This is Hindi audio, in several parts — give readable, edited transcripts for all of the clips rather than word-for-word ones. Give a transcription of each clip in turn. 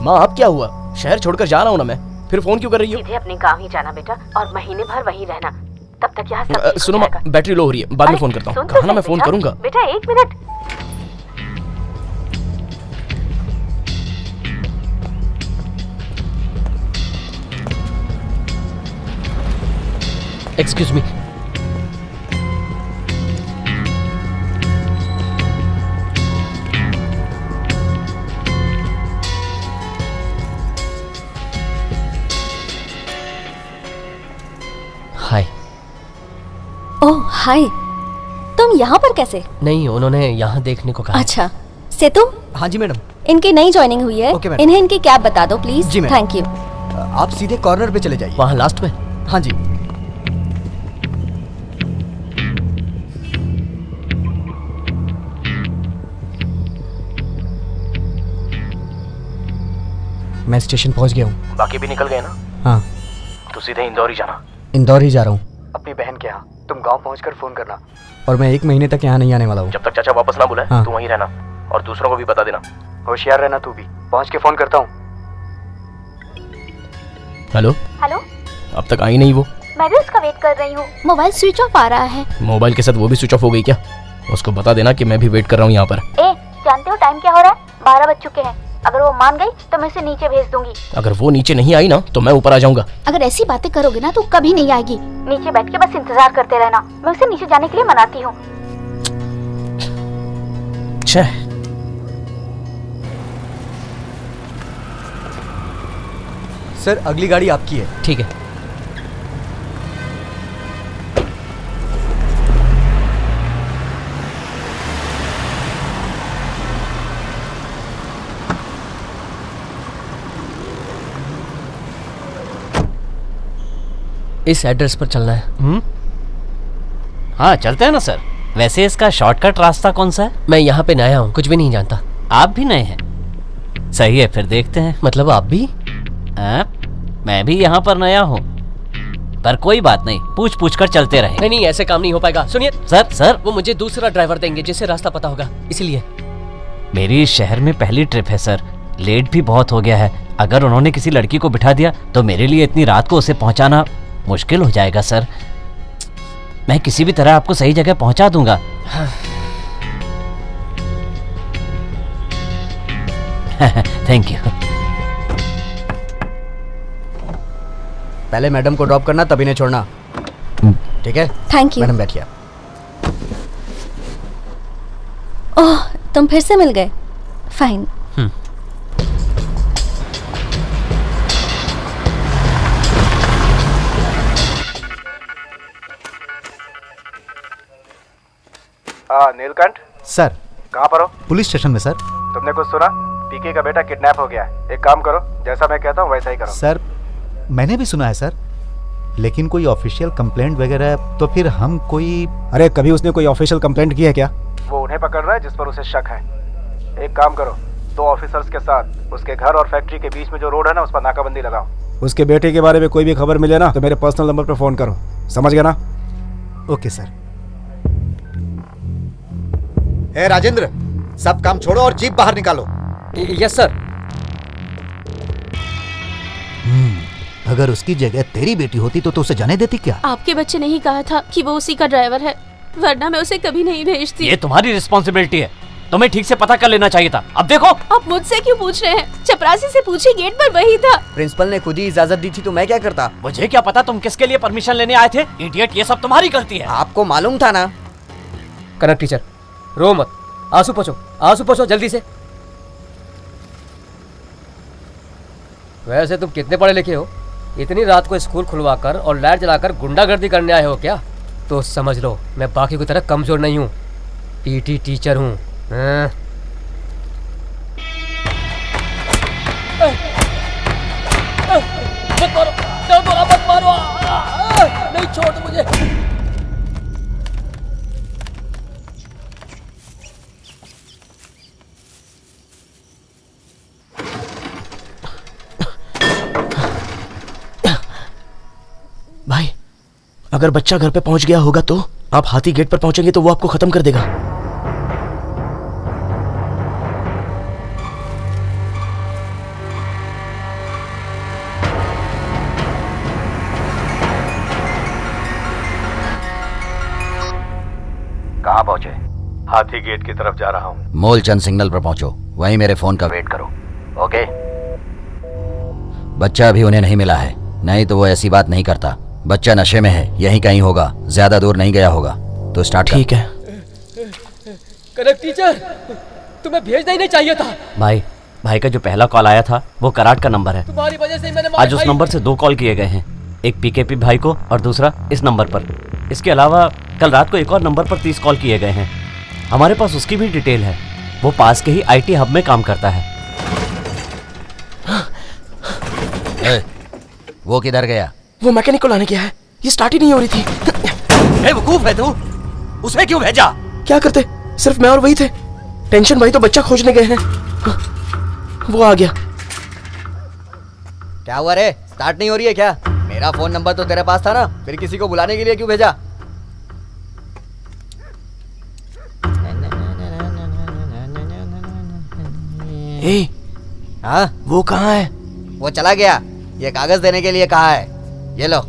माँ अब क्या हुआ? शहर छोड़कर जा रहा हूँ ना मैं, फिर फोन क्यों कर रही हो? सीधे अपने गांव ही जाना बेटा, और महीने भर वहीं रहना, तब तक यहाँ सब ठीक सुनो हो जाएगा। माँ, बैटरी लो हो रही है, बाद में फोन करता हूँ। कहा ना मैं फोन करूंगा। बेटा 1 मिनट। Excuse me. हाय। ओह हाय, तुम यहाँ पर कैसे? नहीं, उन्होंने यहाँ देखने को कहा। अच्छा, सेतु। हाँ जी मैडम। इनकी नई ज्वाइनिंग हुई है। Okay madam. इन्हें इनकी कैब बता दो प्लीज। जी मैडम। Thank you. आप सीधे कॉर्नर पे चले जाइए। वहाँ लास्ट में? हाँ जी। मैं स्टेशन पहुंच गया हूँ। बाकी भी निकल गए ना? हाँ। तो सीधे इंदौर ही जाना। इंदौर ही जा रहा हूँ अपनी बहन के यहाँ। तुम गांव पहुंचकर फोन करना। और मैं 1 महीने तक यहाँ नहीं आने वाला हूँ। जब तक चाचा वापस ना बुलाए, हाँ। तू वहीं रहना और दूसरों को भी बता देना। होशियार रहना तू भी। पहुँच के फोन करता हूँ। हेलो। हेलो। अब तक आई नहीं वो? मैं भी उसका वेट कर रही हूँ। मोबाइल स्विच ऑफ आ रहा है। मोबाइल के साथ वो भी स्विच ऑफ हो गई क्या? उसको बता देना कि मैं भी वेट कर रहा हूँ यहाँ पर। जानते हो टाइम क्या हो रहा है? 12 बज चुके हैं। अगर वो मान गई तो मैं उसे नीचे भेज दूंगी। अगर वो नीचे नहीं आई ना तो मैं ऊपर आ जाऊंगा। अगर ऐसी बातें करोगे ना तो कभी नहीं आएगी। नीचे बैठ के बस इंतजार करते रहना, मैं उसे नीचे जाने के लिए मनाती हूँ। सर अगली गाड़ी आपकी है। ठीक है। इस एड्रेस पर चलना है। हाँ चलते हैं ना सर। वैसे इसका शॉर्टकट रास्ता कौन सा है? मैं यहाँ पे नया हूँ, कुछ भी नहीं जानता। आप भी नए हैं? सही है, फिर देखते हैं। मतलब आप भी? मैं भी यहाँ पर नया हूँ, पर कोई बात नहीं, पूछ पूछ कर चलते रहे। नहीं नहीं, ऐसे काम नहीं हो पाएगा। सुनिए सर वो मुझे दूसरा ड्राइवर देंगे जिससे रास्ता पता होगा, इसलिए। मेरी इस शहर में पहली ट्रिप है सर, लेट भी बहुत हो गया है। अगर उन्होंने किसी लड़की को बिठा दिया तो मेरे लिए इतनी रात को उसे पहुँचाना मुश्किल हो जाएगा सर। मैं किसी भी तरह आपको सही जगह पहुंचा दूंगा। Thank you. पहले मैडम को ड्रॉप करना, तभी नहीं छोड़ना, ठीक है? Thank you. मैडम बैठिए। ओह, तुम फिर से मिल गए। फाइन। नीलकंठ सर। कहाँ पर हो? पुलिस स्टेशन में सर। तुमने कुछ सुना? पीके का बेटा किडनैप हो गया है। एक काम करो, जैसा मैं कहता हूँ वैसा ही करो। सर मैंने भी सुना है सर, लेकिन कोई ऑफिशियल कंप्लेंट वगैरह तो फिर हम कोई। अरे कभी उसने कोई ऑफिशियल कंप्लेंट की है क्या? वो उन्हें पकड़ रहा है जिस पर उसे शक है। एक काम करो, 2 ऑफिसर्स के साथ उसके घर और फैक्ट्री के बीच में जो रोड है ना, उस पर नाकाबंदी लगाओ। उसके बेटे के बारे में कोई भी खबर मिले ना तो मेरे पर्सनल नंबर पर फोन करो, समझ गया ना? Okay sir. ए राजेंद्र, सब काम छोड़ो और जीप बाहर निकालो। Yes sir. अगर उसकी जगह तेरी बेटी होती तो उसे जाने देती क्या? आपके बच्चे ने ही कहा था कि वो उसी का ड्राइवर है, वरना मैं उसे कभी नहीं भेजती। ये तुम्हारी रिस्पॉन्सिबिलिटी है, तुम्हें ठीक से पता कर लेना चाहिए था। अब देखो। आप मुझसे क्यों पूछ रहे हैं? चपरासी से पूछिए, गेट पर वही था। प्रिंसिपल ने खुद ही इजाजत दी थी तो मैं क्या करता? मुझे क्या पता तुम किसके लिए परमिशन लेने आए थे? इडियट, ये सब तुम्हारी गलती है। आपको मालूम था ना? कनक टीचर, रो मत, आंसू पोछो जल्दी से। वैसे तुम कितने पढ़े लिखे हो? इतनी रात को स्कूल खुलवाकर और लाइट जलाकर गुंडागर्दी करने आए हो क्या? तो समझ लो मैं बाकी की तरह कमजोर नहीं हूँ, पीटी टीचर हूँ। मत मारो, नहीं छोड़ दो मुझे। भाई, अगर बच्चा घर पे पहुंच गया होगा तो आप हाथी गेट पर पहुंचेंगे तो वो आपको खत्म कर देगा। कहाँ पहुँचे? हाथी गेट की तरफ जा रहा हूँ। मूलचंद सिग्नल पर पहुँचो, वहीं मेरे फोन का वेट करो। ओके? बच्चा अभी उन्हें नहीं मिला है, नहीं तो वो ऐसी बात नहीं करता। बच्चा नशे में है, यहीं कहीं होगा, ज्यादा दूर नहीं गया होगा। तो स्टार्ट। ठीक है कनक टीचर, तुम्हें भेजना ही नहीं चाहिए था। भाई का जो पहला कॉल आया था वो कराट का नंबर है। तुम्हारी वजह से ही मैंने आज उस नंबर से 2 कॉल किए गए हैं, एक पीकेपी भाई को और दूसरा इस नंबर पर। इसके अलावा कल रात को एक और नंबर पर 30 कॉल किए गए हैं। हमारे पास उसकी भी डिटेल है। वो पास के ही आईटी हब में काम करता है। वो किधर गया? वो मैकेनिक को लाने गया है, ये स्टार्ट ही नहीं हो रही थी। बेवकूफ है तू, उसे क्यों भेजा? क्या करते, सिर्फ मैं और वही थे। टेंशन भाई तो बच्चा खोजने गए हैं। वो आ गया। क्या हुआ रे, स्टार्ट नहीं हो रही है क्या? मेरा फोन नंबर तो तेरे पास था ना, फिर किसी को बुलाने के लिए क्यों भेजा? ए, हाँ, वो कहाँ है? वो चला गया, ये कागज देने के लिए कहा है। ये लो।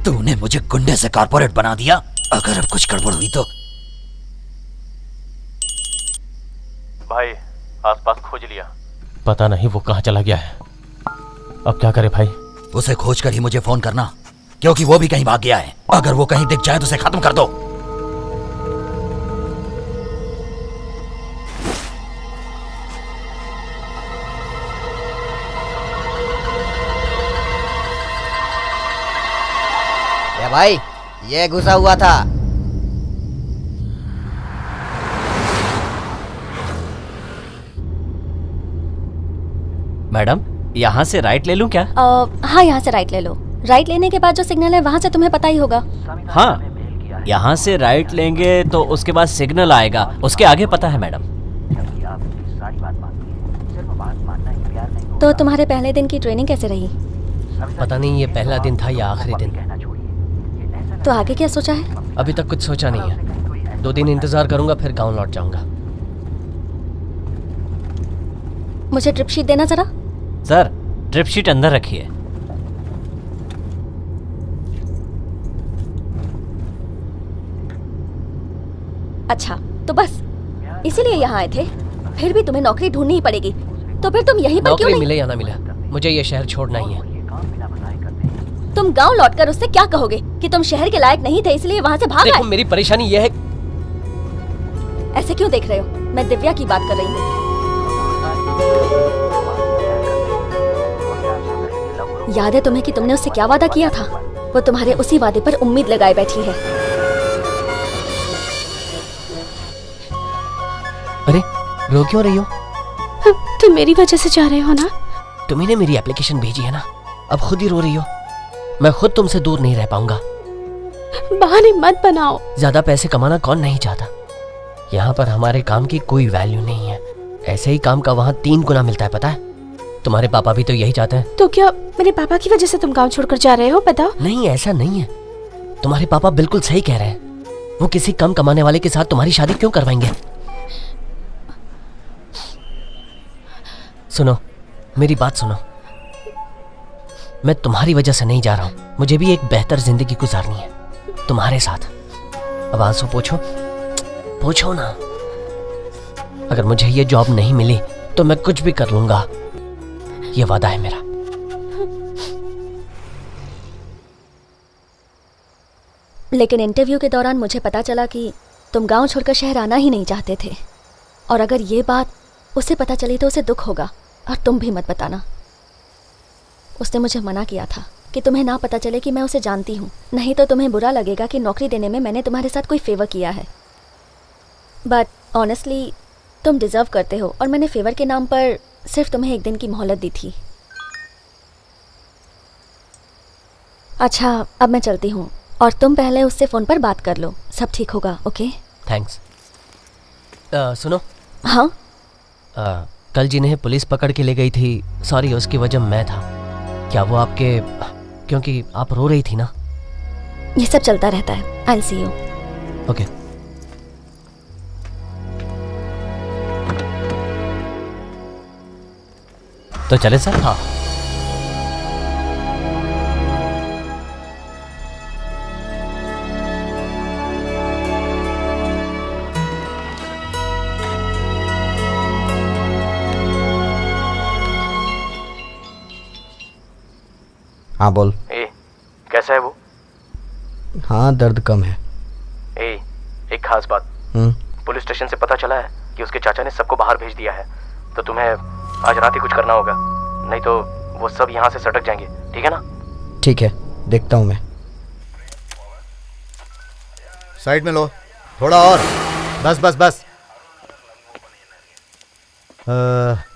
तूने मुझे गुंडे से कारपोरेट बना दिया। अगर अब कुछ गड़बड़ हुई तो। भाई आसपास खोज लिया, पता नहीं वो कहाँ चला गया है। अब क्या करे भाई? उसे खोज कर ही मुझे फोन करना, क्योंकि वो भी कहीं भाग गया है। अगर वो कहीं दिख जाए तो उसे खत्म कर दो। ये भाई, ये घुसा हुआ था। मैडम, यहाँ से राइट ले लूँ क्या? हाँ, यहाँ से राइट ले लो। राइट लेने के बाद जो सिग्नल है वहाँ से तुम्हें पता ही होगा। हाँ, यहाँ से राइट लेंगे तो उसके बाद सिग्नल आएगा, उसके आगे पता है मैडम। तो तुम्हारे पहले दिन की ट्रेनिंग कैसे रही? पता नहीं ये पहला दिन था या आखिरी दिन। तो आगे क्या सोचा है? अभी तक कुछ सोचा नहीं है। 2 दिन इंतजार करूंगा, फिर गांव लौट जाऊंगा। मुझे ट्रिप शीट देना जरा। सर, ट्रिप शीट अंदर रखिए। अच्छा, तो बस इसीलिए यहाँ आए थे? फिर भी तुम्हें नौकरी ढूंढनी ही पड़ेगी, तो फिर तुम यहीं पर क्यों नौकरी नहीं? मिले या ना मिले, मुझे ये शहर छोड़ना ही है। तुम गांव लौटकर उससे क्या कहोगे कि तुम शहर के लायक नहीं थे इसलिए वहाँ से भाग देखो, आए? मेरी परेशानी ये है। ऐसे क्यों देख रहे हो? मैं दिव्या की बात कर रही हूँ। याद है तुम्हें कि तुमने उससे क्या वादा किया था? वो तुम्हारे उसी वादे पर उम्मीद लगाए बैठी है। अरे, रो क्यों रही हो? तुम मेरी वजह से जा रहे हो ना? तुम्ही ने मेरी एप्लीकेशन भेजी है ना, अब खुद ही रो रही हो। मैं खुद तुमसे दूर नहीं रह पाऊंगा। बहाने मत बनाओ। ज्यादा पैसे कमाना कौन नहीं चाहता। यहाँ पर हमारे काम की कोई वैल्यू नहीं है। ऐसे ही काम का वहाँ 3 गुना मिलता है, पता है? तुम्हारे पापा भी तो यही चाहते हैं। तो क्या मेरे पापा की वजह से तुम गांव छोड़कर जा रहे हो? बताओ। नहीं, ऐसा नहीं है। तुम्हारे पापा बिल्कुल सही कह रहे हैं। वो किसी कम कमाने वाले के साथ तुम्हारी शादी क्यों करवाएंगे? सुनो, मेरी बात सुनो। मैं तुम्हारी वजह से नहीं जा रहा हूँ। मुझे भी एक बेहतर जिंदगी गुजारनी है तुम्हारे साथ। अब आंसू पोछो ना। अगर मुझे ये जॉब नहीं मिली तो मैं कुछ भी कर लूंगा, ये वादा है मेरा। लेकिन इंटरव्यू के दौरान मुझे पता चला कि तुम गांव छोड़कर शहर आना ही नहीं चाहते थे। और अगर ये बात उसे पता चली तो उसे दुख होगा, और तुम भी मत बताना। उसने मुझे मना किया था कि तुम्हें ना पता चले कि मैं उसे जानती हूँ, नहीं तो तुम्हें बुरा लगेगा कि नौकरी देने में मैंने तुम्हारे साथ कोई फेवर किया है। बट ऑनेस्टली तुम डिजर्व करते हो, और मैंने फेवर के नाम पर सिर्फ तुम्हें 1 दिन की मोहलत दी थी। अच्छा, अब मैं चलती हूँ, और तुम पहले उससे फ़ोन पर बात कर लो। सब ठीक होगा, ओके? थैंक्स। सुनो। हाँ? कल जिन्हें पुलिस पकड़ के ले गई थी, सॉरी, उसकी वजह मैं था। क्या वो आपके, क्योंकि आप रो रही थी ना? ये सब चलता रहता है। I will see you. Okay. तो चले सर। हाँ। हाँ बोल। ए, कैसा है वो? हाँ दर्द कम है। ए, एक खास बात। पुलिस स्टेशन से पता चला है कि उसके चाचा ने सबको बाहर भेज दिया है, तो तुम्हें आज रात ही कुछ करना होगा, नहीं तो वो सब यहाँ से सटक जाएंगे, ठीक है ना? ठीक है, देखता हूँ मैं। साइड में लो, थोड़ा और, बस बस बस।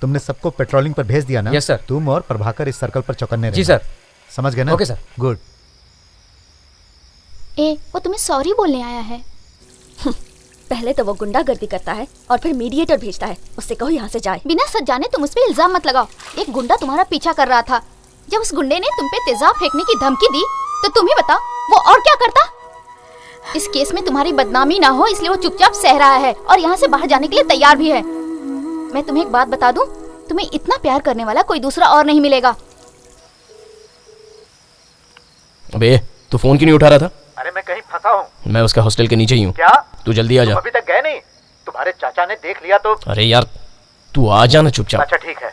तुमने सबको पेट्रोलिंग पर भेज दिया ना? Yes sir. तुम और प्रभाकर इस सर्कल पर चौकन्ने रहना। जी सर। समझ गए ना? Okay sir. गुड। वो तुम्हें सॉरी बोलने आया है। पहले तो वो गुंडागर्दी करता है और फिर मीडिएटर भेजता है। उससे कहो यहाँ से जाए। बिना सच जाने तुम उस पे इल्जाम मत लगाओ। एक गुंडा तुम्हारा पीछा कर रहा था। जब उस गुंडे ने तुम पे तेजाब फेंकने की धमकी दी तो तुम ही बताओ वो और क्या करता। इस केस में तुम्हारी बदनामी ना हो इसलिए वो चुपचाप सह रहा है और यहाँ से बाहर जाने के लिए तैयार भी है। मैं तुम्हें एक बात बता दूं, तुम्हें इतना प्यार करने वाला कोई दूसरा और नहीं मिलेगा। अबे तू फोन क्यों नहीं उठा रहा था? अरे मैं कहीं फंसा हूँ। मैं उसका हॉस्टल के नीचे ही हूँ। क्या? तू जल्दी आ जा। तुम अभी तक गए नहीं? तुम्हारे चाचा ने देख लिया तो? अरे यार तू आ जा ना चुपचाप। अच्छा ठीक है।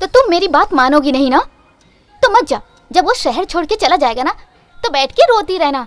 तो तुम मेरी बात मानोगी नहीं ना? तो मत जा। जब वो शहर छोड़ के चला जाएगा ना तो बैठ के रोती रहना।